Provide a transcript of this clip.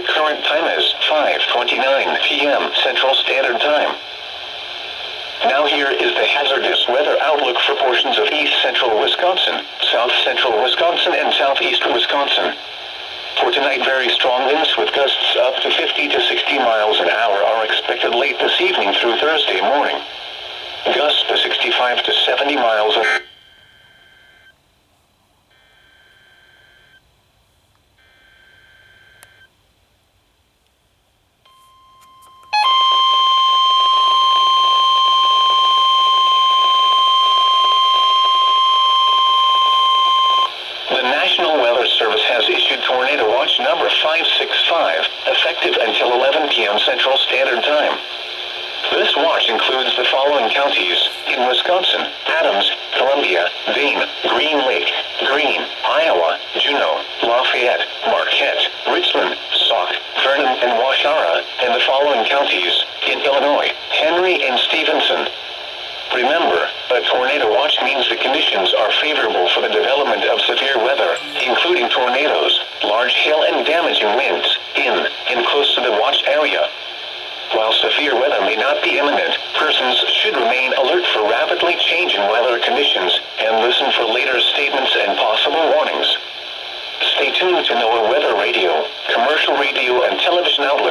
current time is 5:29 p.m. Central Standard Time. Now here is the hazardous weather outlook for portions of east central Wisconsin, south central Wisconsin, and southeast Wisconsin. For tonight, very strong winds with gusts up to 50 to 60 miles an hour are expected late this evening through Thursday morning. Gusts to 65 to 70 miles an hour. The National Weather Service has issued Tornado Watch number 565, effective until 11 p.m. Central Standard Time. This watch includes the following counties in Wisconsin: Adams, Columbia, Dane, Green Lake, Greene, Iowa, Juneau, Lafayette, Marquette, Richland, Sauk, Vernon, and Waushara, and the following counties in Illinois: Henry and Stevenson. Remember, a tornado watch means the conditions are favorable for the development of severe weather, including tornadoes, large hail, and damaging winds, in and close to the watch area. While severe weather may not be imminent, persons should remain alert for rapidly changing weather conditions and listen for later statements and possible warnings. Stay tuned to NOAA Weather Radio, commercial radio, and television outlets